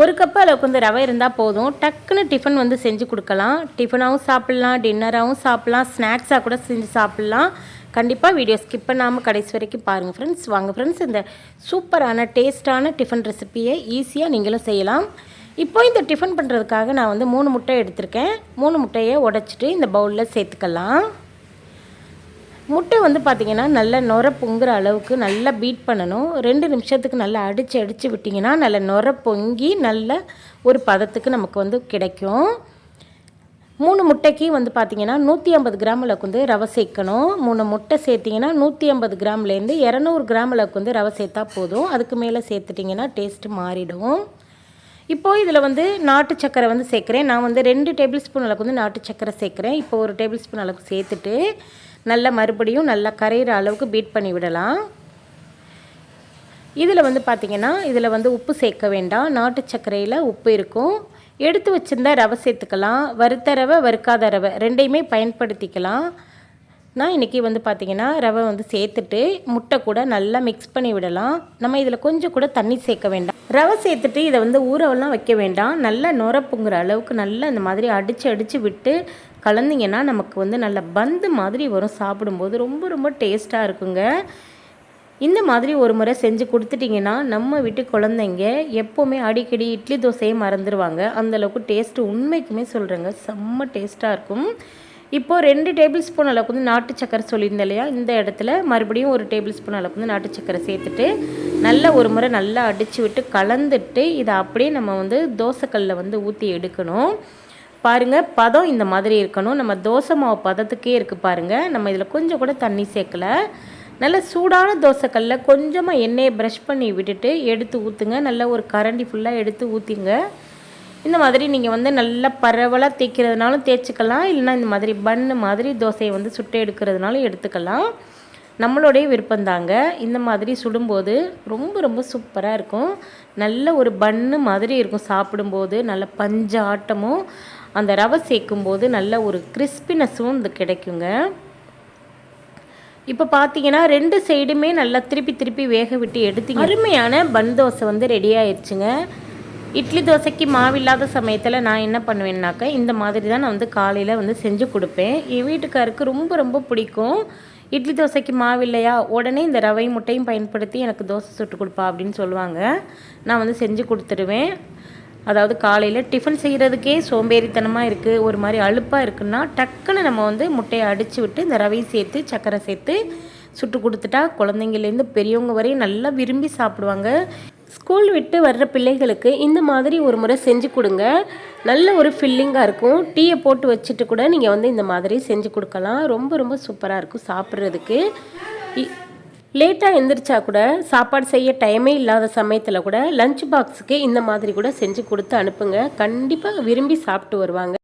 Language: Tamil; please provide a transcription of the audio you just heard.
1 கப் அளவுக்கு வந்து ரவை இருந்தால் போதும். டக்குன்னு டிஃபன் வந்து செஞ்சு கொடுக்கலாம். டிஃபனாகவும் சாப்பிட்லாம், டின்னராகவும் சாப்பிட்லாம், ஸ்நாக்ஸாக கூட செஞ்சு சாப்பிட்லாம். கண்டிப்பாக வீடியோ ஸ்கிப் பண்ணாமல் கடைசி வரைக்கும் பாருங்கள் ஃப்ரெண்ட்ஸ். வாங்க ஃப்ரெண்ட்ஸ், இந்த சூப்பரான டேஸ்ட்டான டிஃபன் ரெசிப்பியை ஈஸியாக நீங்களும் செய்யலாம். இப்போ இந்த டிஃபன் பண்ணுறதுக்காக நான் வந்து 3 முட்டை எடுத்திருக்கேன். 3 முட்டையை உடைச்சிட்டு இந்த பவுலில் சேர்த்துக்கலாம். முட்டை வந்து பார்த்திங்கன்னா நல்லா நுர பொங்குற அளவுக்கு நல்லா பீட் பண்ணணும். 2 நிமிஷத்துக்கு நல்லா அடித்து விட்டிங்கன்னா நல்லா நுர பொங்கி நல்ல ஒரு பதத்துக்கு நமக்கு வந்து கிடைக்கும். 3 முட்டைக்கு வந்து பார்த்திங்கன்னா 150 கிராம் அளவுக்கு வந்து ரவை சேர்க்கணும். 3 முட்டை சேர்த்திங்கன்னா 150 கிராம்லேருந்து 200 கிராம் அளவுக்கு வந்து ரவை சேர்த்தா போதும். அதுக்கு மேலே சேர்த்துட்டிங்கன்னா டேஸ்ட்டு மாறிடும். இப்போது இதில் வந்து நாட்டு சக்கரை வந்து சேர்க்குறேன். நான் வந்து 2 டேபிள் ஸ்பூன் அளவுக்கு வந்து நாட்டு சக்கரை சேர்க்குறேன். இப்போ 1 டேபிள் ஸ்பூன் அளவுக்கு சேர்த்துட்டு நல்லா மறுபடியும் நல்லா கரையிற அளவுக்கு பீட் பண்ணி விடலாம். இதில் வந்து பார்த்திங்கன்னா இதில் வந்து உப்பு சேர்க்க வேண்டாம். நாட்டு சர்க்கரையில் உப்பு இருக்கும். எடுத்து வச்சுருந்தா ரவை சேர்த்துக்கலாம். வறுத்த ரவை, வறுக்காத ரவை ரெண்டையுமே பயன்படுத்திக்கலாம். நான் இன்றைக்கி வந்து பார்த்திங்கன்னா ரவை வந்து சேர்த்துட்டு முட்டை கூட நல்லா மிக்ஸ் பண்ணி விடலாம். நம்ம இதில் கொஞ்சம் கூட தண்ணி சேர்க்க வேண்டாம். ரவை சேர்த்துட்டு இதை வந்து ஊறவெல்லாம் வைக்க வேண்டாம். நல்லா நுர பொங்குற அளவுக்கு நல்லா இந்த மாதிரி அடித்து விட்டு கலந்திங்கன்னா நமக்கு வந்து நல்ல பந்து மாதிரி வரும். சாப்பிடும்போது ரொம்ப ரொம்ப டேஸ்ட்டாக இருக்குங்க. இந்த மாதிரி ஒரு முறை செஞ்சு கொடுத்துட்டிங்கன்னா நம்ம வீட்டு குழந்தைங்க எப்போவுமே அடிக்கடி இட்லி தோசையை மறந்துடுவாங்க. அந்தளவுக்கு டேஸ்ட்டு உண்மைக்குமே சொல்கிறேங்க, செம்ம டேஸ்ட்டாக இருக்கும். இப்போது 2 டேபிள் ஸ்பூன் அளவுக்கு வந்து நாட்டு சக்கரை சொல்லியிருந்தேன் இல்லையா, இந்த இடத்துல மறுபடியும் 1 டேபிள் ஸ்பூன் அளவுக்கு வந்து நாட்டு சக்கரை சேர்த்துட்டு நல்லா ஒரு முறை நல்லா அடித்து விட்டு கலந்துட்டு இதை அப்படியே நம்ம வந்து தோசைக்கல்லில் வந்து ஊற்றி எடுக்கணும். பாருங்கள், பதம் இந்த மாதிரி இருக்கணும். நம்ம தோசை மாவு பதத்துக்கே இருக்குது பாருங்கள். நம்ம இதில் கொஞ்சம் கூட தண்ணி சேர்க்கலை. நல்ல சூடான தோசைக்கல்லில் கொஞ்சமாக எண்ணெயை ப்ரஷ் பண்ணி விட்டுட்டு எடுத்து ஊற்றுங்க. நல்லா ஒரு கரண்டி ஃபுல்லாக எடுத்து ஊற்றிங்க. இந்த மாதிரி நீங்கள் வந்து நல்லா பரவலாக தேய்க்கிறதுனாலும் தேய்ச்சிக்கலாம். இல்லைனா இந்த மாதிரி பன்னு மாதிரி தோசையை வந்து சுட்டு எடுக்கிறதுனாலும் எடுத்துக்கலாம். நம்மளுடைய விருப்பந்தாங்க. இந்த மாதிரி சுடும்போது ரொம்ப ரொம்ப சூப்பராக இருக்கும். நல்ல ஒரு பன்னு மாதிரி இருக்கும். சாப்பிடும்போது நல்ல பஞ்சு ஆட்டமும் அந்த ரவை சேர்க்கும்போது நல்ல ஒரு கிறிஸ்பினஸும் இது கிடைக்குங்க. இப்போ பார்த்தீங்கன்னா 2 சைடுமே நல்லா திருப்பி வேக விட்டு எடுத்து அருமையான பன் தோசை வந்து ரெடி ஆயிடுச்சுங்க. இட்லி தோசைக்கு மாவில்லாத சமயத்தில் நான் என்ன பண்ணுவேன்னாக்கா இந்த மாதிரி தான் நான் வந்து காலையில் வந்து செஞ்சு கொடுப்பேன். என் வீட்டுக்காருக்கு ரொம்ப ரொம்ப பிடிக்கும். இட்லி தோசைக்கு மாவில்லையா, உடனே இந்த ரவை முட்டையும் பயன்படுத்தி எனக்கு தோசை சுட்டு கொடுப்பா அப்படின்னு சொல்லுவாங்க. நான் வந்து செஞ்சு கொடுத்துருவேன். அதாவது காலையில் டிஃபன் செய்கிறதுக்கே சோம்பேறித்தனமாக இருக்குது, ஒரு மாதிரி அலுப்பாக இருக்குன்னா டக்குன்னு நம்ம வந்து முட்டையை அடித்து விட்டு இந்த ரவையும் சேர்த்து சர்க்கரை சேர்த்து சுட்டு கொடுத்துட்டா குழந்தைங்கள்லேருந்து பெரியவங்க வரையும் நல்லா விரும்பி சாப்பிடுவாங்க. ஸ்கூல் விட்டு வர்ற பிள்ளைகளுக்கு இந்த மாதிரி ஒரு முறை செஞ்சு கொடுங்க. நல்ல ஒரு ஃபில்லிங்காக இருக்கும். டீயை போட்டு வச்சுட்டு கூட நீங்கள் வந்து இந்த மாதிரி செஞ்சு கொடுக்கலாம். ரொம்ப ரொம்ப சூப்பராக இருக்கும் சாப்பிட்றதுக்கு. லேட்டாக எந்திரிச்சா கூட சாப்பாடு செய்ய டைமே இல்லாத சமயத்தில் கூட லஞ்ச் பாக்ஸுக்கு இந்த மாதிரி கூட செஞ்சு கொடுத்து அனுப்புங்க. கண்டிப்பாக விரும்பி சாப்பிட்டு வருவாங்க.